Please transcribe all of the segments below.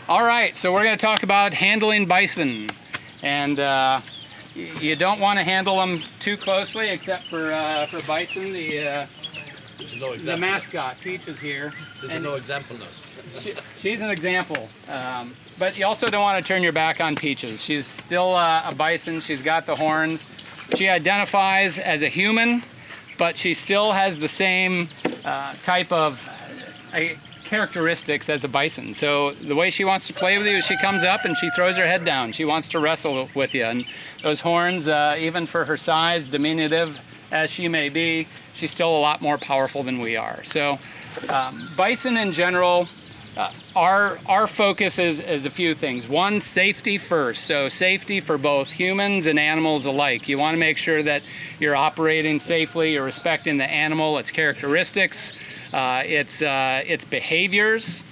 All right, so we're going to talk about handling bison. And you don't want to handle them too closely, except for Bison, the mascot. Peach is here. There's no example now. She's an example. But you also don't want to turn your back on Peaches. She's still a bison. She's got the horns. She identifies as a human, but she still has the same type of characteristics as a bison. So the way she wants to play with you is she comes up and she throws her head down. She wants to wrestle with you. And those horns, even for her size, diminutive as she may be, she's still a lot more powerful than we are. So bison in general, our focus is a few things. One, safety first. So safety for both humans and animals alike. You want to make sure that you're operating safely, you're respecting the animal, its characteristics, its behaviors,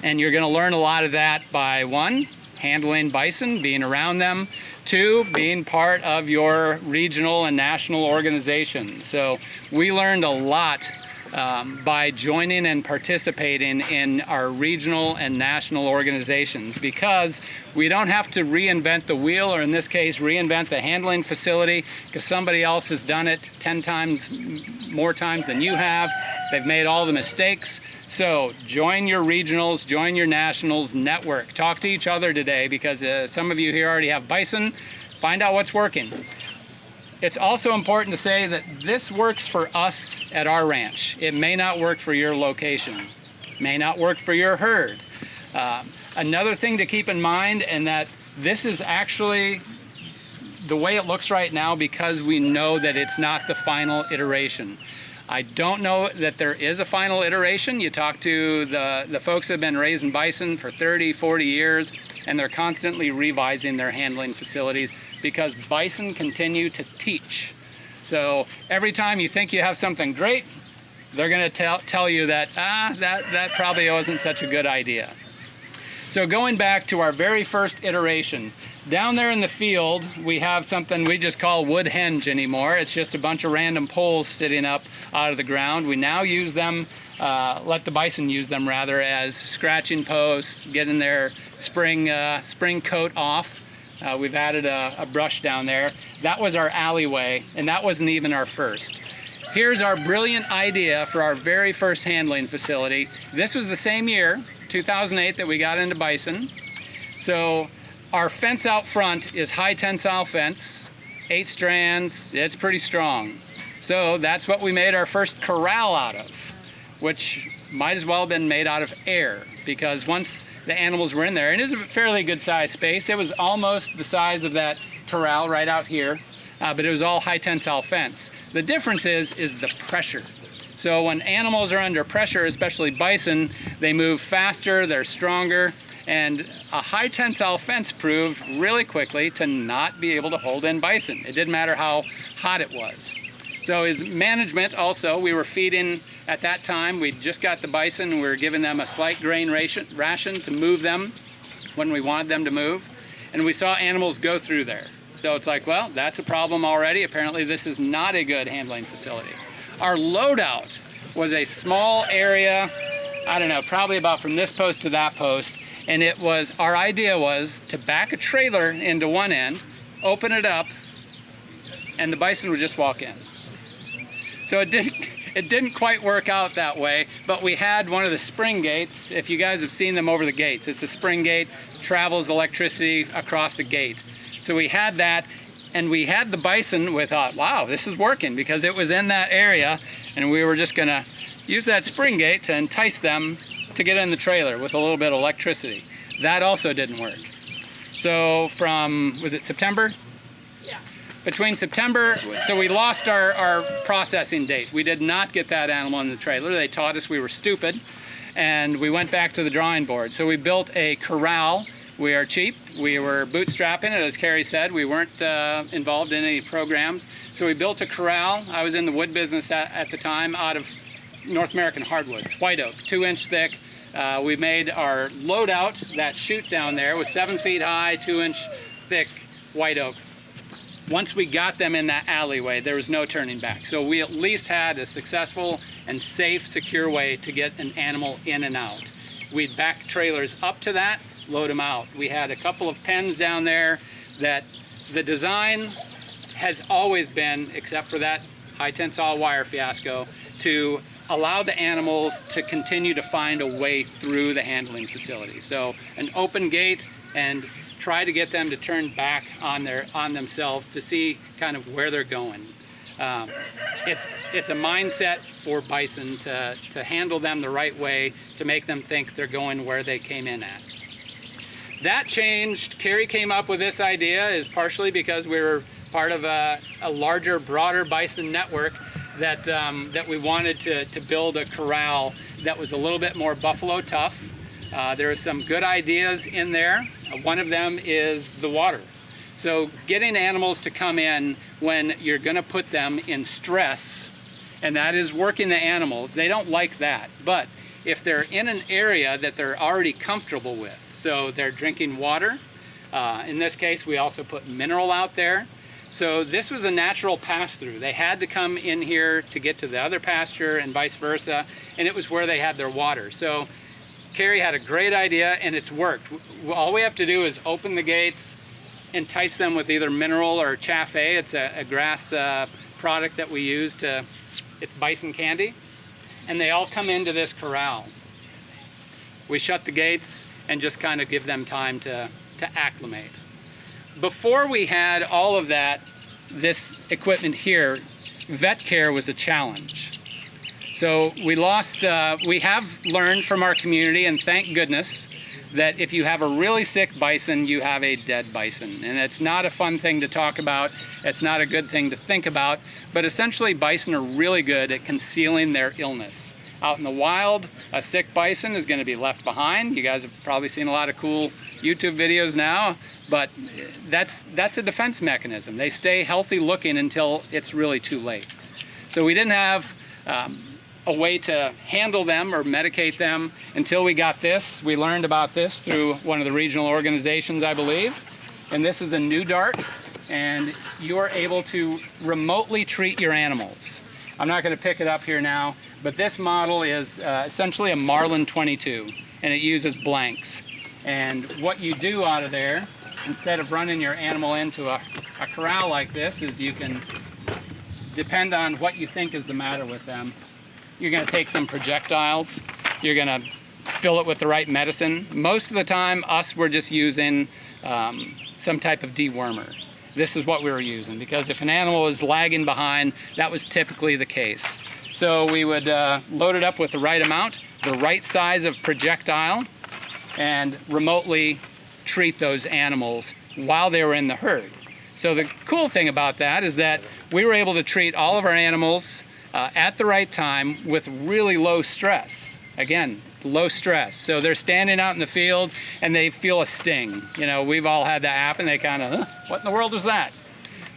and you're going to learn a lot of that by one, handling bison, being around them, two, being part of your regional and national organizations. So we learned a lot by joining and participating in our regional and national organizations, because we don't have to reinvent the wheel, or in this case reinvent the handling facility, because somebody else has done it 10 times more times than you have. They've made all the mistakes. So join your regionals, join your nationals, network, talk to each other today, because some of you here already have bison. Find out what's working. It's also important to say that this works for us at our ranch. It may not work for your location, may not work for your herd. Another thing to keep in mind, and that this is actually the way it looks right now, because we know that it's not the final iteration. I don't know that there is a final iteration. You talk to the folks that have been raising bison for 30, 40 years, and they're constantly revising their handling facilities, because bison continue to teach. So every time you think you have something great, they're going to tell you that, that probably wasn't such a good idea. So going back to our very first iteration, down there in the field, we have something we just call wood henge anymore. It's just a bunch of random poles sitting up out of the ground. We now use them, let the bison use them rather, as scratching posts, getting their spring coat off. We've added a brush down there. That was our alleyway, and that wasn't even our first. Here's our brilliant idea for our very first handling facility. This was the same year, 2008, that we got into bison. So our fence out front is high tensile fence, 8 strands, it's pretty strong. So that's what we made our first corral out of, which might as well have been made out of air, because once the animals were in there, and it was a fairly good sized space, it was almost the size of that corral right out here, but it was all high tensile fence. The difference is the pressure. So when animals are under pressure, especially bison, they move faster, they're stronger, and a high tensile fence proved really quickly to not be able to hold in bison. It didn't matter how hot it was. So as management also, we were feeding, at that time, we just got the bison, and we were giving them a slight grain ration to move them when we wanted them to move. And we saw animals go through there. So it's like, well, that's a problem already. Apparently this is not a good handling facility. Our loadout was a small area, I don't know, probably about from this post to that post. And our idea was to back a trailer into one end, open it up, and the bison would just walk in. So it didn't quite work out that way, but we had one of the spring gates. If you guys have seen them over the gates, it's a spring gate, travels electricity across the gate. So we had that, and we had the bison. We thought, wow, this is working, because it was in that area, and we were just gonna use that spring gate to entice them to get in the trailer with a little bit of electricity. That also didn't work. So from, was it September? Between September, so we lost our processing date. We did not get that animal in the trailer. They taught us we were stupid, and we went back to the drawing board. So we built a corral. We are cheap. We were bootstrapping it, as Carrie said. We weren't involved in any programs. So we built a corral. I was in the wood business at the time, out of North American hardwoods, white oak, 2-inch thick. We made our loadout, that chute down there, was 7 feet high, 2-inch thick white oak. Once we got them in that alleyway, there was no turning back. So we at least had a successful and safe, secure way to get an animal in and out. we'd back trailers up to that, load them out. We had a couple of pens down there that the design has always been, except for that high tensile wire fiasco, to allow the animals to continue to find a way through the handling facility. So an open gate, and try to get them to turn back on themselves to see kind of where they're going. It's a mindset for bison to handle them the right way, to make them think they're going where they came in at. That changed. Carrie came up with this idea is partially because we were part of a larger, broader bison network that we wanted to build a corral that was a little bit more buffalo tough. There are some good ideas in there. One of them is the water. So getting animals to come in when you're going to put them in stress, and that is working the animals, they don't like that. But if they're in an area that they're already comfortable with, so they're drinking water, in this case we also put mineral out there. So this was a natural pass-through. They had to come in here to get to the other pasture and vice versa, and it was where they had their water. So Carrie had a great idea, and it's worked. All we have to do is open the gates, entice them with either mineral or chafe. It's a grass product that we use it's bison candy, and they all come into this corral. We shut the gates and just kind of give them time to acclimate. Before we had all of that, this equipment here, vet care was a challenge. So we have learned from our community, and thank goodness, that if you have a really sick bison, you have a dead bison. And it's not a fun thing to talk about. It's not a good thing to think about. But essentially, bison are really good at concealing their illness. Out in the wild, a sick bison is going to be left behind. You guys have probably seen a lot of cool YouTube videos now, but that's a defense mechanism. They stay healthy looking until it's really too late. So we didn't have a way to handle them or medicate them until we got this. We learned about this through one of the regional organizations, I believe. And this is a new dart, and you are able to remotely treat your animals. I'm not going to pick it up here now, but this model is essentially a Marlin 22, and it uses blanks. And what you do out of there, instead of running your animal into a corral like this, is you can, depend on what you think is the matter with them, you're going to take some projectiles, you're going to fill it with the right medicine. Most of the time, we're just using some type of dewormer. This is what we were using, because if an animal was lagging behind, that was typically the case. So we would load it up with the right amount, the right size of projectile, and remotely treat those animals while they were in the herd. So the cool thing about that is that we were able to treat all of our animals at the right time with really low stress. Again, low stress. So they're standing out in the field and they feel a sting. You know, we've all had that happen. They kind of, what in the world was that?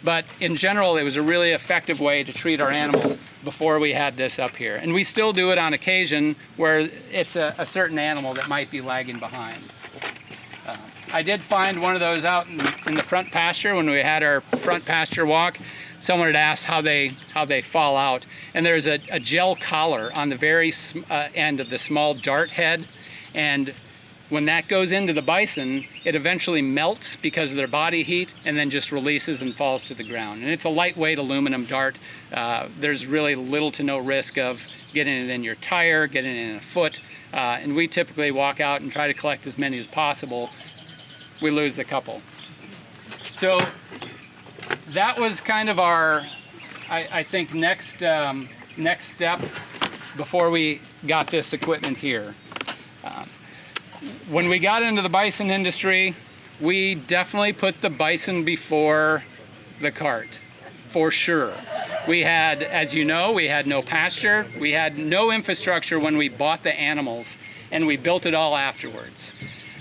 But in general, it was a really effective way to treat our animals before we had this up here. And we still do it on occasion where it's a certain animal that might be lagging behind. I did find one of those out in the front pasture when we had our front pasture walk. Someone had asked how they fall out. And there's a gel collar on the very end of the small dart head. And when that goes into the bison, it eventually melts because of their body heat and then just releases and falls to the ground. And it's a lightweight aluminum dart. There's really little to no risk of getting it in your tire, getting it in a foot. And we typically walk out and try to collect as many as possible. We lose a couple. So that was kind of our, I think, next step before we got this equipment here. When we got into the bison industry, we definitely put the bison before the cart, for sure. We had, as you know, we had no pasture, we had no infrastructure when we bought the animals, and we built it all afterwards.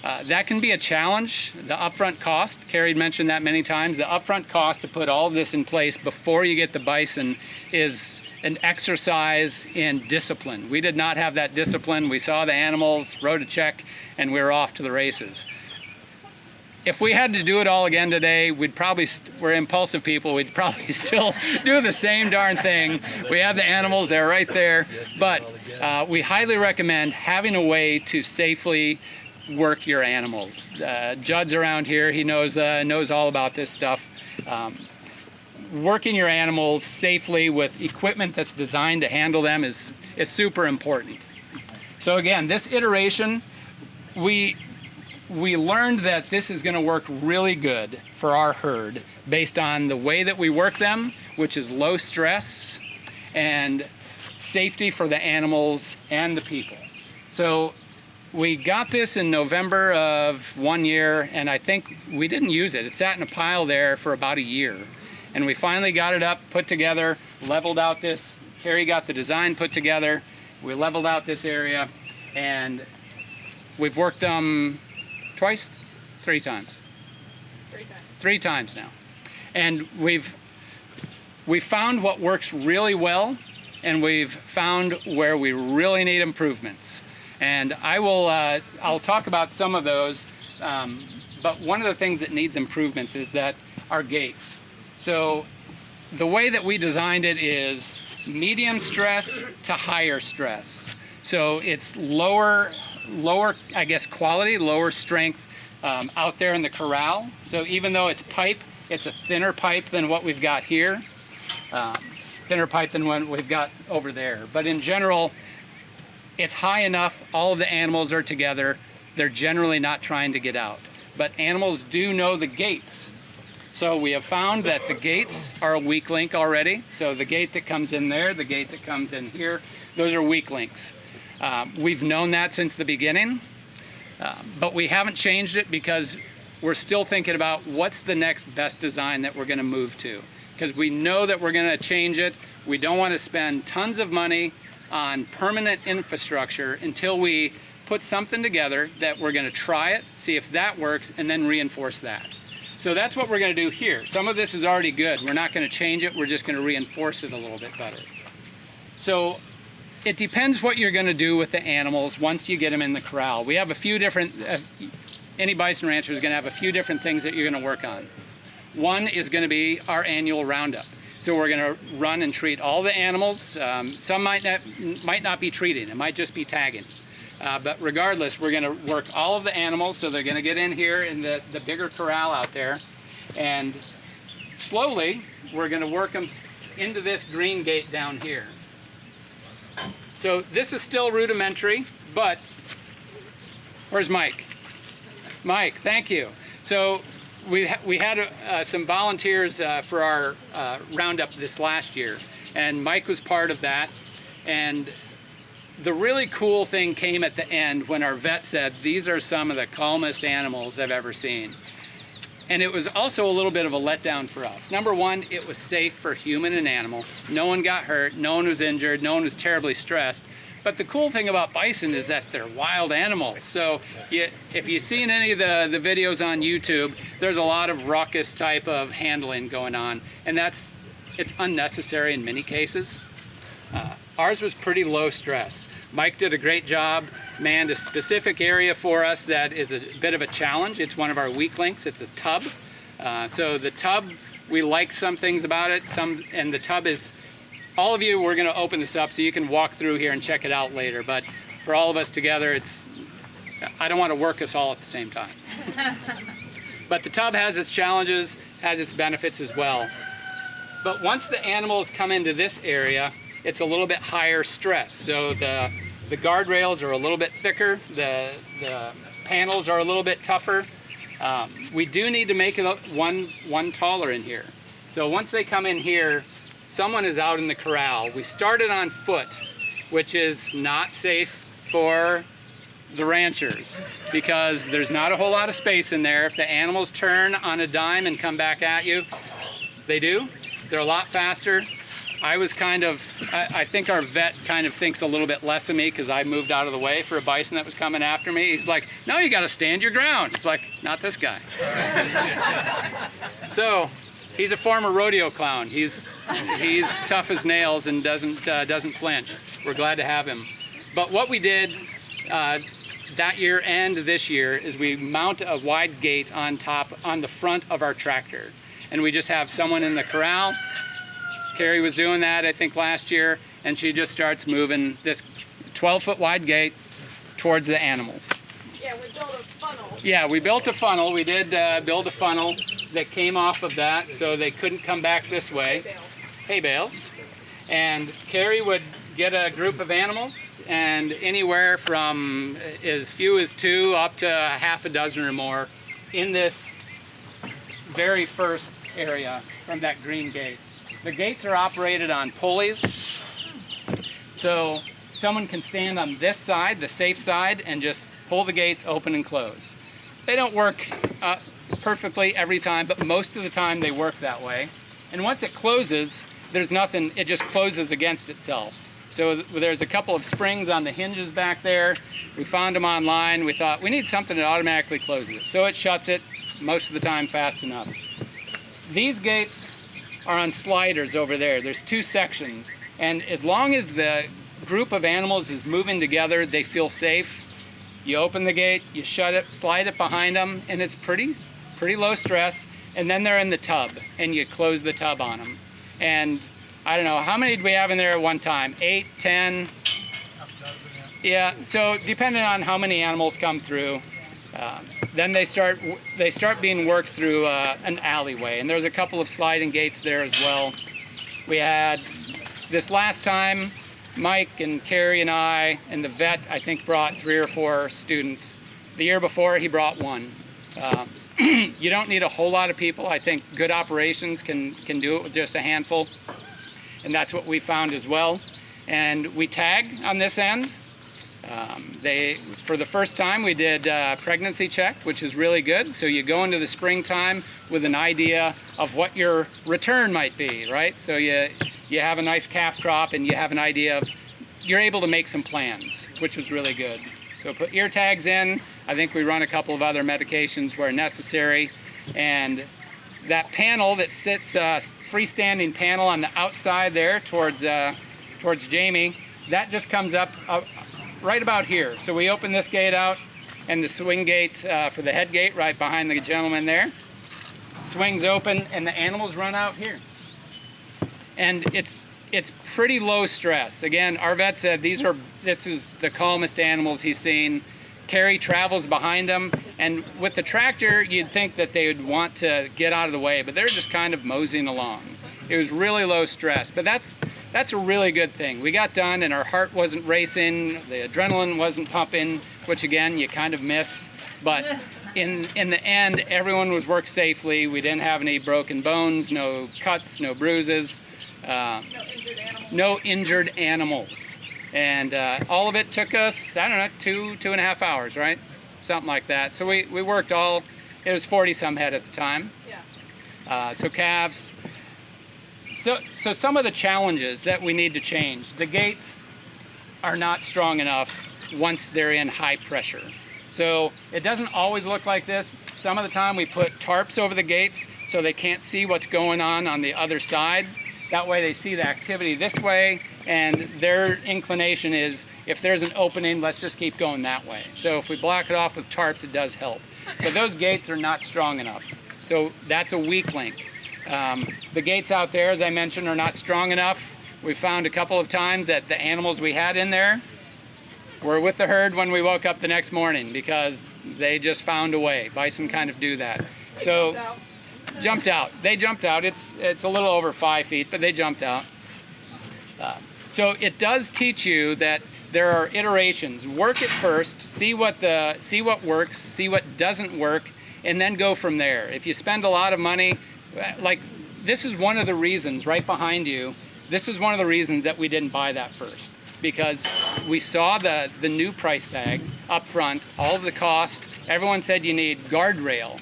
That can be a challenge. The upfront cost, Carrie mentioned that many times, the upfront cost to put all of this in place before you get the bison is an exercise in discipline. We did not have that discipline. We saw the animals, wrote a check, and we were off to the races. if we had to do it all again today, we're impulsive people, we'd probably still do the same darn thing. We have the animals, they're right there, but we highly recommend having a way to safely work your animals. Judd's around here, he knows all about this stuff. Working your animals safely with equipment that's designed to handle them is super important. So again, this iteration, we learned that this is going to work really good for our herd based on the way that we work them, which is low stress and safety for the animals and the people. So we got this in November of one year, and I think we didn't use it. It sat in a pile there for about a year. And we finally got it up, put together, leveled out this. Carrie got the design put together. We leveled out this area, and we've worked them twice, three times. Three times now. And we've found what works really well, and we've found where we really need improvements. And I'll talk about some of those, but one of the things that needs improvements is that our gates. So the way that we designed it is medium stress to higher stress. So it's lower, I guess, quality, lower strength out there in the corral. So even though it's pipe, it's a thinner pipe than what we've got here, thinner pipe than what we've got over there. But in general, it's high enough, all of the animals are together, they're generally not trying to get out. But animals do know the gates. So we have found that the gates are a weak link already. So the gate that comes in there, the gate that comes in here, those are weak links. We've known that since the beginning, but we haven't changed it because we're still thinking about what's the next best design that we're going to move to. Because we know that we're going to change it. We don't want to spend tons of money on permanent infrastructure until we put something together that we're going to try it, see if that works, and then reinforce that. So that's what we're going to do here. Some of this is already good. We're not going to change it. We're just going to reinforce it a little bit better. So it depends what you're going to do with the animals once you get them in the corral. We have a few different, any bison rancher is going to have a few different things that you're going to work on. One is going to be our annual roundup. So we're going to run and treat all the animals. Some might not be treating. It might just be tagging. But regardless, we're going to work all of the animals, so they're going to get in here in the bigger corral out there. And slowly, we're going to work them into this green gate down here. So this is still rudimentary, but where's Mike? Mike, thank you. So we had some volunteers for our roundup this last year, and Mike was part of that. And the really cool thing came at the end when our vet said, these are some of the calmest animals I've ever seen. And it was also a little bit of a letdown for us. Number one, it was safe for human and animal. No one got hurt, no one was injured, no one was terribly stressed. But the cool thing about bison is that they're wild animals. So if you've seen any of the videos on YouTube, there's a lot of raucous type of handling going on. And it's unnecessary in many cases. Ours was pretty low stress. Mike did a great job, manned a specific area for us that is a bit of a challenge. It's one of our weak links. It's a tub. So the tub, we like some things about it. And the tub is, all of you, we're going to open this up so you can walk through here and check it out later. But for all of us together, I don't want to work us all at the same time. But the tub has its challenges, has its benefits as well. But once the animals come into this area, it's a little bit higher stress. So the guardrails are a little bit thicker, the panels are a little bit tougher. We do need to make it one taller in here. So once they come in here, someone is out in the corral. We started on foot, which is not safe for the ranchers because there's not a whole lot of space in there. If the animals turn on a dime and come back at you, they do. They're a lot faster. I think our vet kind of thinks a little bit less of me because I moved out of the way for a bison that was coming after me. He's like, no, you got to stand your ground. It's like, not this guy. So he's a former rodeo clown. He's tough as nails and doesn't flinch. We're glad to have him. But what we did, that year and this year is we mount a wide gate on the front of our tractor. And we just have someone in the corral. Carrie was doing that, I think, last year, and she just starts moving this 12-foot wide gate towards the animals. Yeah, we built a funnel. Yeah, we built a funnel. We did build a funnel that came off of that, so they couldn't come back this way. Hay bales. And Carrie would get a group of animals, and anywhere from as few as 2 up to half a dozen or more in this very first area from that green gate. The gates are operated on pulleys, so someone can stand on this side, the safe side, and just pull the gates open and close. They don't work perfectly every time, but most of the time they work that way. And once it closes, there's nothing, it just closes against itself. So there's a couple of springs on the hinges back there. We found them online. We thought we need something that automatically closes it. So it shuts it most of the time fast enough. These gates are on sliders over there. There's 2 sections. And as long as the group of animals is moving together, they feel safe. You open the gate, you shut it, slide it behind them, and it's pretty low stress. And then they're in the tub, and you close the tub on them. And I don't know, how many did we have in there at one time? 8, 10? Yeah, so depending on how many animals come through, then they start being worked through an alleyway. And there's a couple of sliding gates there as well. We had, this last time, Mike and Carrie and I and the vet, I think, brought 3 or 4 students. The year before, he brought 1. You don't need a whole lot of people. I think good operations can do it with just a handful. And that's what we found as well. And we tag on this end. For the first time, we did a pregnancy check, which is really good. So you go into the springtime with an idea of what your return might be, right? So you have a nice calf crop, and you have an idea of, you're able to make some plans, which was really good. So put ear tags in. I think we run a couple of other medications where necessary. And that panel that sits, freestanding panel on the outside there towards Jamie, that just comes up right about here. So we open this gate out, and the swing gate for the head gate right behind the gentleman there swings open, and the animals run out here. And it's pretty low stress. Again, our vet said this is the calmest animals he's seen. Carrie travels behind them, and with the tractor, you'd think that they would want to get out of the way, but they're just kind of moseying along. It was really low stress, but that's a really good thing. We got done, and our heart wasn't racing, the adrenaline wasn't pumping, which again, you kind of miss, but in the end, everyone was worked safely. We didn't have any broken bones, no cuts, no bruises. No injured animals. And all of it took us, I don't know, 2.5 hours, right? Something like that. So we worked it was 40-some head at the time. Yeah. So calves. So some of the challenges that we need to change. The gates are not strong enough once they're in high pressure. So it doesn't always look like this. Some of the time we put tarps over the gates so they can't see what's going on the other side. That way they see the activity this way, and their inclination is, if there's an opening, let's just keep going that way. So if we block it off with tarps, it does help. But those gates are not strong enough. So that's a weak link. The gates out there, as I mentioned, are not strong enough. We found a couple of times that the animals we had in there were with the herd when we woke up the next morning because they just found a way. Bison kind of do that. So. Jumped out. They jumped out. It's a little over 5 feet, but they jumped out. So it does teach you that there are iterations. Work it first, see what works, see what doesn't work, and then go from there. If you spend a lot of money, like this is one of the reasons right behind you. This is one of the reasons that we didn't buy that first, because we saw the new price tag up front, all of the cost. Everyone said you need guardrail.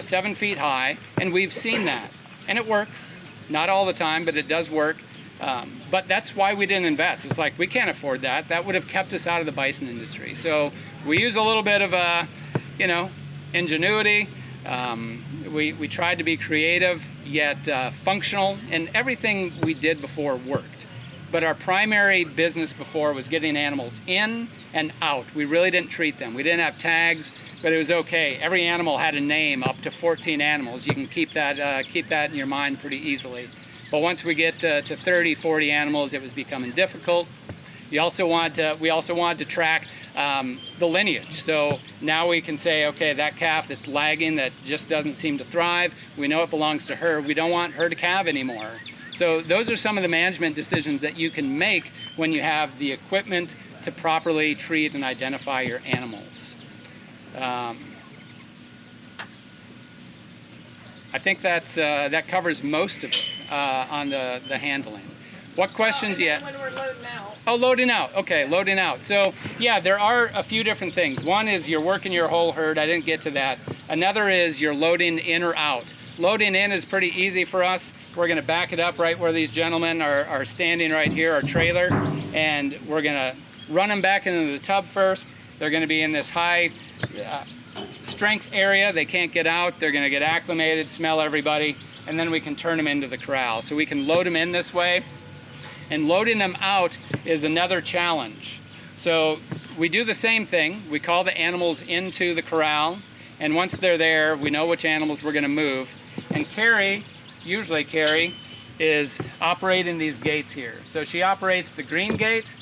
7 feet high, and we've seen that, and it works. Not all the time, but it does work. But that's why we didn't invest. It's like, we can't afford that. That would have kept us out of the bison industry. So we use a little bit of ingenuity. We tried to be creative, yet functional, and everything we did before worked. But our primary business before was getting animals in and out. We really didn't treat them. We didn't have tags, but it was okay. Every animal had a name, up to 14 animals. You can keep that in your mind pretty easily. But once we get to 30, 40 animals, it was becoming difficult. We also wanted to track the lineage. So now we can say, okay, that calf that's lagging, that just doesn't seem to thrive, we know it belongs to her. We don't want her to calve anymore. So those are some of the management decisions that you can make when you have the equipment to properly treat and identify your animals. I think that covers most of it on the handling. What questions yet? When we're loading out. Oh, loading out. Okay, loading out. So yeah, there are a few different things. One is you're working your whole herd. I didn't get to that. Another is you're loading in or out. Loading in is pretty easy for us. We're going to back it up right where these gentlemen are standing right here, our trailer, and we're going to run them back into the tub first. They're going to be in this high strength area. They can't get out. They're going to get acclimated, smell everybody, and then we can turn them into the corral. So we can load them in this way, and loading them out is another challenge. So we do the same thing. We call the animals into the corral, and once they're there, we know which animals we're going to move. And Carrie, usually Carrie, is operating these gates here. So she operates the green gate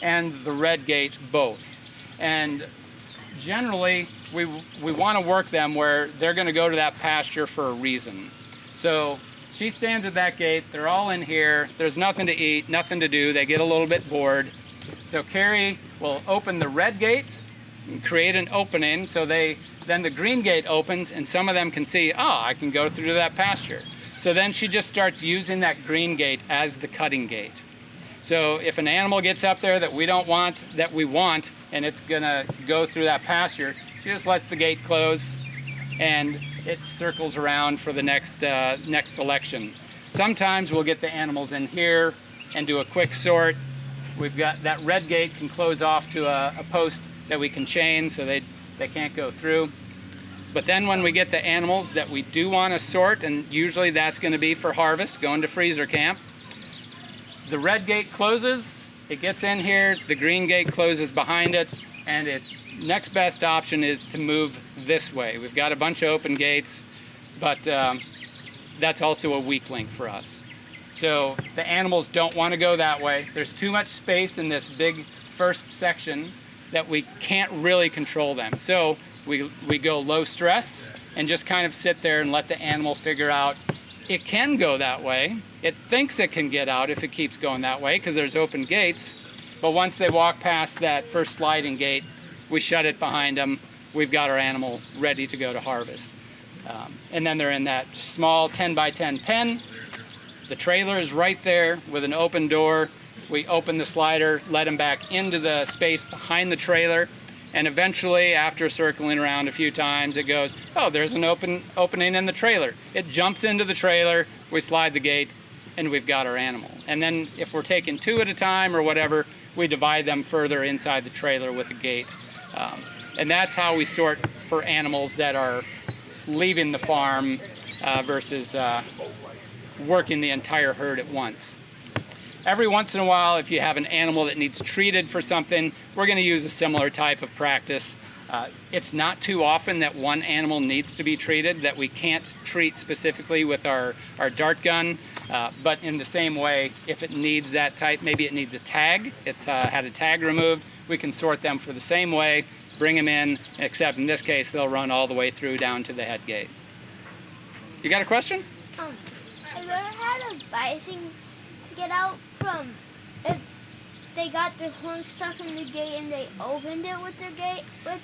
and the red gate both. And generally, we want to work them where they're going to go to that pasture for a reason. So she stands at that gate. They're all in here. There's nothing to eat, nothing to do. They get a little bit bored. So Carrie will open the red gate and create an opening so then the green gate opens and some of them can see, oh, I can go through to that pasture. So then she just starts using that green gate as the cutting gate. So if an animal gets up there that we want, and it's gonna go through that pasture, she just lets the gate close and it circles around for the next selection. Sometimes we'll get the animals in here and do a quick sort. We've got that red gate can close off to a post that we can chain so they can't go through. But then when we get the animals that we do want to sort, and usually that's going to be for harvest, going to freezer camp, the red gate closes, it gets in here, the green gate closes behind it, and its next best option is to move this way. We've got a bunch of open gates, but that's also a weak link for us. So the animals don't want to go that way. There's too much space in this big first section that we can't really control them. So we go low stress and just kind of sit there and let the animal figure out it can go that way. It thinks it can get out if it keeps going that way because there's open gates. But once they walk past that first sliding gate, we shut it behind them. We've got our animal ready to go to harvest. And then they're in that small 10 by 10 pen. The trailer is right there with an open door. We open the slider, let them back into the space behind the trailer, and eventually, after circling around a few times, it goes, oh, there's an opening in the trailer. It jumps into the trailer, we slide the gate, and we've got our animal. And then if we're taking two at a time or whatever, we divide them further inside the trailer with a gate. And that's how we sort for animals that are leaving the farm versus working the entire herd at once. Every once in a while, if you have an animal that needs treated for something, we're going to use a similar type of practice. It's not too often that one animal needs to be treated, that we can't treat specifically with our dart gun, but in the same way, if it needs that type, maybe it needs a tag, it's had a tag removed, we can sort them for the same way, bring them in, except in this case, they'll run all the way through down to the head gate. You got a question? Have you ever had a bison get out from if they got their horn stuck in the gate and they opened it with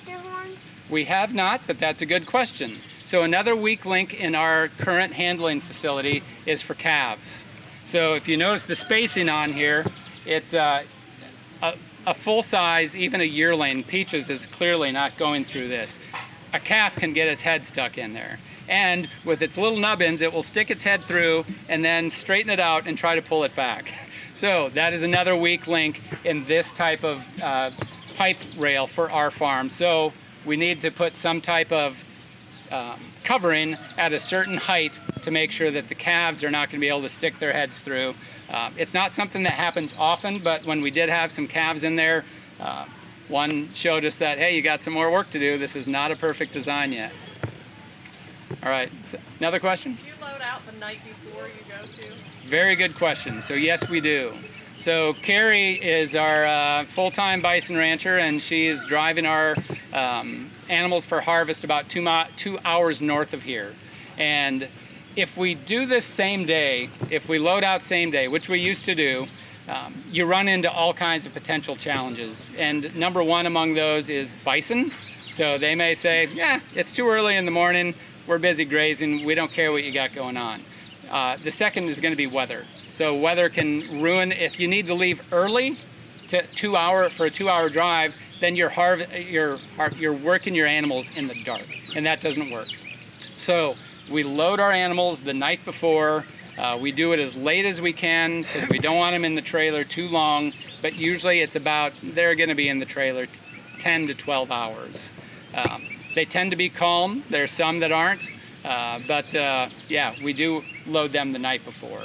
their horn? We have not, but that's a good question. So another weak link in our current handling facility is for calves. So if you notice the spacing on here, a full size, even a yearling, Peaches is clearly not going through this. A calf can get its head stuck in there. And with its little nubbins, it will stick its head through and then straighten it out and try to pull it back. So that is another weak link in this type of pipe rail for our farm. So we need to put some type of covering at a certain height to make sure that the calves are not going to be able to stick their heads through. It's not something that happens often, but when we did have some calves in there, one showed us that, hey, you got some more work to do. This is not a perfect design yet. All right, so another question? Do you load out the night before you go to? Very good question. So yes, we do. So Carrie is our full-time bison rancher, and she is driving our animals for harvest about 2 hours north of here. And if we do this same day, if we load out same day, which we used to do, you run into all kinds of potential challenges. And number one among those is bison. So they may say, yeah, it's too early in the morning, we're busy grazing, we don't care what you got going on. The second is going to be weather. So weather can ruin, if you need to leave early for a 2 hour drive, then you're working your animals in the dark, and that doesn't work. So we load our animals the night before. We do it as late as we can because we don't want them in the trailer too long, but usually it's about, they're going to be in the trailer 10 to 12 hours. They tend to be calm. There's some that aren't, but yeah, we do load them the night before.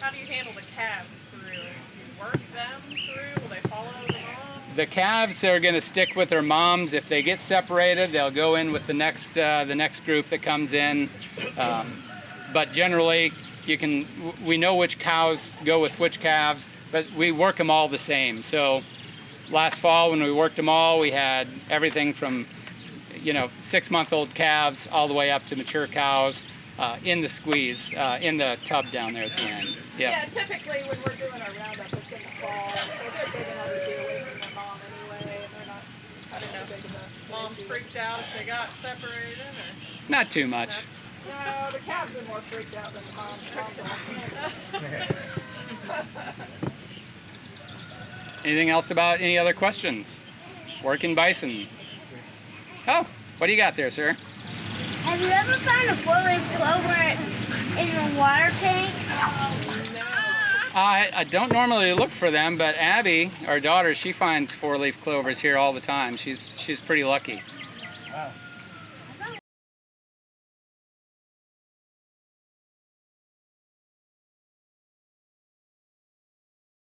How do you handle the calves through? Do you work them through? Will they follow the mom? The calves are going to stick with their moms. If they get separated, they'll go in with the next group that comes in. But generally, we know which cows go with which calves, but we work them all the same. So last fall when we worked them all, we had everything from 6-month-old calves all the way up to mature cows in the squeeze, in the tub down there at the end. Yeah, typically when we're doing our roundup, it's in the fall, so they're big enough to be away from their mom anyway, and they're not, I don't know, big enough. Mom's freaked out if they got separated, or? Not too much. No, the calves are more freaked out than the moms. Anything else about any other questions? Working bison. Oh, what do you got there, sir? Have you ever found a four-leaf clover in the water tank? I don't normally look for them, but Abby, our daughter, she finds four-leaf clovers here all the time. She's pretty lucky. Wow.